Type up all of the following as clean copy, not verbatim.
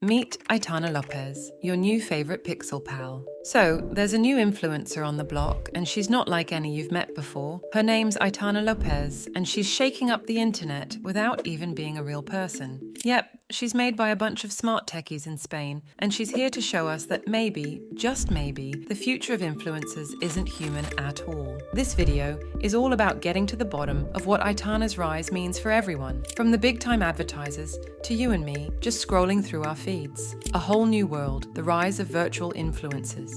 Meet Aitana Lopez, your new favorite pixel pal. So, there's a new influencer on the block, and she's not like any you've met before. Her name's Aitana Lopez, and she's shaking up the internet without even being a real person. Yep, she's made by a bunch of smart techies in Spain, and she's here to show us that maybe, just maybe, the future of influencers isn't human at all. This video is all about getting to the bottom of what Aitana's rise means for everyone, from the big-time advertisers to you and me just scrolling through our feeds. A whole new world, the rise of virtual influencers.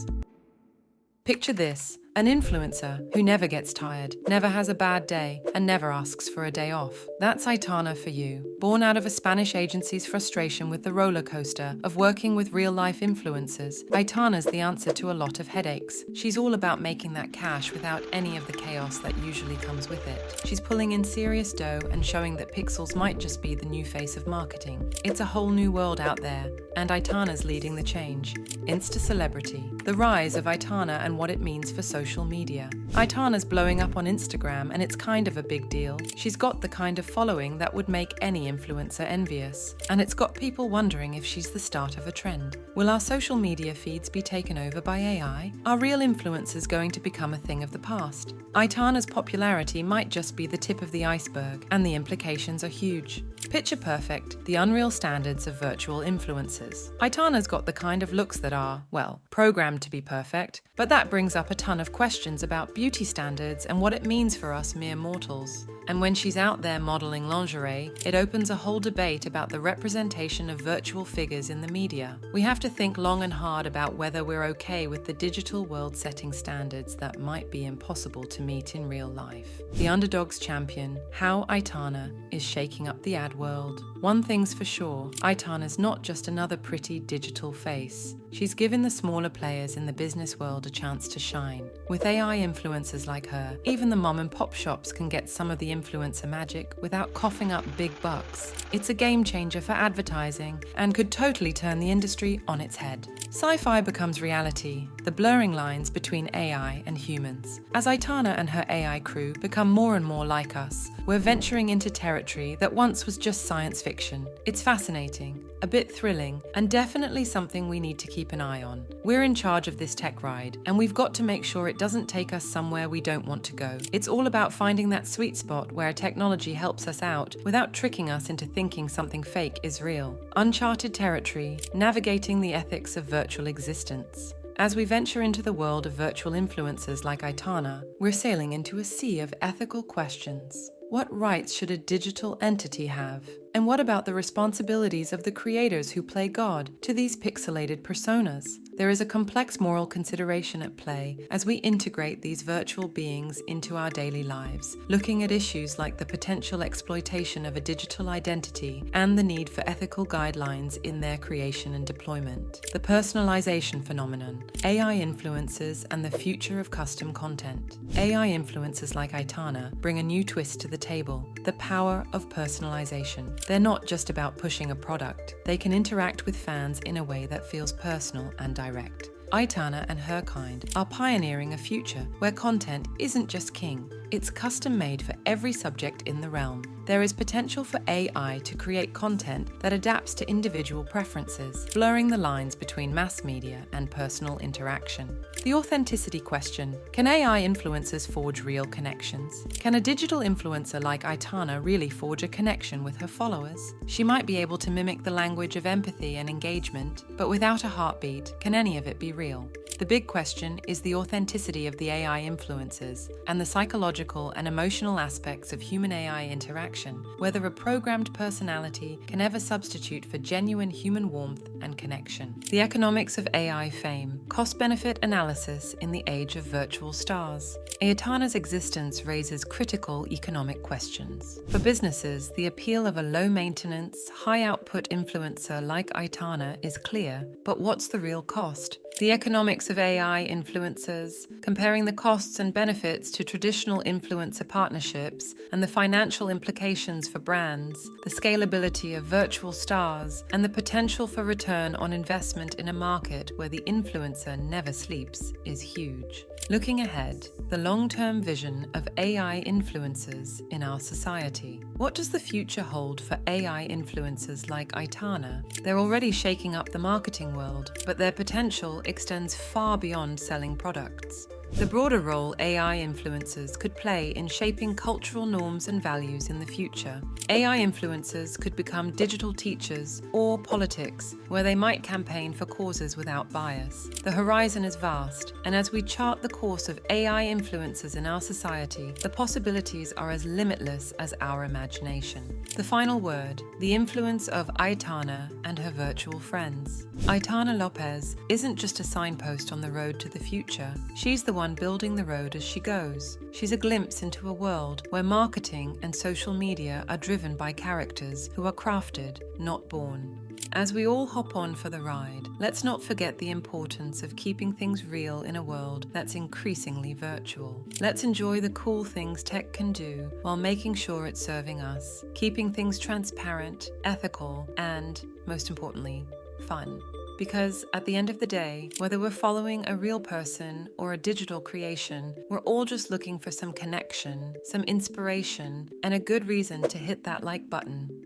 Picture this, an influencer who never gets tired, never has a bad day, and never asks for a day off. That's Aitana for you. Born out of a Spanish agency's frustration with the roller coaster of working with real-life influencers, Aitana's the answer to a lot of headaches. She's all about making that cash without any of the chaos that usually comes with it. She's pulling in serious dough and showing that pixels might just be the new face of marketing. It's a whole new world out there, and Aitana's leading the change. Insta-celebrity. The rise of Aitana and what it means for social media. Aitana's blowing up on Instagram, and it's kind of a big deal. She's got the kind of following that would make any influencer envious. And it's got people wondering if she's the start of a trend. Will our social media feeds be taken over by AI? Are real influencers going to become a thing of the past? Aitana's popularity might just be the tip of the iceberg, and the implications are huge. Picture perfect, the unreal standards of virtual influencers. Aitana's got the kind of looks that are, well, programmed to be perfect, but that brings up a ton of questions about beauty standards and what it means for us mere mortals. And when she's out there modeling lingerie, it opens a whole debate about the representation of virtual figures in the media. We have to think long and hard about whether we're okay with the digital world setting standards that might be impossible to meet in real life. The underdog's champion, how Aitana is shaking up the ad world. One thing's for sure, Aitana's not just another pretty digital face. She's given the smaller players in the business world a chance to shine. With AI influencers like her, even the mom and pop shops can get some of the influencer magic without coughing up big bucks. It's a game changer for advertising and could totally turn the industry on its head. Sci-fi becomes reality, the blurring lines between AI and humans. As Aitana and her AI crew become more and more like us, we're venturing into territory that once was just science fiction. It's fascinating, a bit thrilling, and definitely something we need to keep an eye on. We're in charge of this tech ride, and we've got to make sure it doesn't take us somewhere we don't want to go. It's all about finding that sweet spot where technology helps us out without tricking us into thinking something fake is real. Uncharted territory, navigating the ethics of virtual existence. As we venture into the world of virtual influencers like Aitana, we're sailing into a sea of ethical questions. What rights should a digital entity have? And what about the responsibilities of the creators who play God to these pixelated personas? There is a complex moral consideration at play as we integrate these virtual beings into our daily lives, looking at issues like the potential exploitation of a digital identity and the need for ethical guidelines in their creation and deployment. The personalization phenomenon, AI influencers and the future of custom content. AI influencers like Aitana bring a new twist to the table, the power of personalization. They're not just about pushing a product. They can interact with fans in a way that feels personal and direct. Aitana and her kind are pioneering a future where content isn't just king, it's custom-made for every subject in the realm. There is potential for AI to create content that adapts to individual preferences, blurring the lines between mass media and personal interaction. The authenticity question: can AI influencers forge real connections? Can a digital influencer like Aitana really forge a connection with her followers? She might be able to mimic the language of empathy and engagement, but without a heartbeat, can any of it be real? The big question is the authenticity of the AI influencers and the psychological and emotional aspects of human-AI interaction, whether a programmed personality can ever substitute for genuine human warmth and connection. The economics of AI fame, cost-benefit analysis in the age of virtual stars. Aitana's existence raises critical economic questions. For businesses, the appeal of a low-maintenance, high-output influencer like Aitana is clear, but what's the real cost? The economics of AI influencers, comparing the costs and benefits to traditional influencer partnerships, and the financial implications for brands, the scalability of virtual stars, and the potential for return on investment in a market where the influencer never sleeps is huge. Looking ahead, the long-term vision of AI influencers in our society. What does the future hold for AI influencers like Aitana? They're already shaking up the marketing world, but their potential extends far beyond selling products. The broader role AI influencers could play in shaping cultural norms and values in the future. AI influencers could become digital teachers or politics, where they might campaign for causes without bias. The horizon is vast, and as we chart the course of AI influencers in our society, the possibilities are as limitless as our imagination. The final word, the influence of Aitana and her virtual friends. Aitana Lopez isn't just a signpost on the road to the future. She's the one building the road as she goes. She's a glimpse into a world where marketing and social media are driven by characters who are crafted, not born. As we all hop on for the ride, let's not forget the importance of keeping things real in a world that's increasingly virtual. Let's enjoy the cool things tech can do while making sure it's serving us, keeping things transparent, ethical, and, most importantly, fun. Because at the end of the day, whether we're following a real person or a digital creation, we're all just looking for some connection, some inspiration, and a good reason to hit that like button.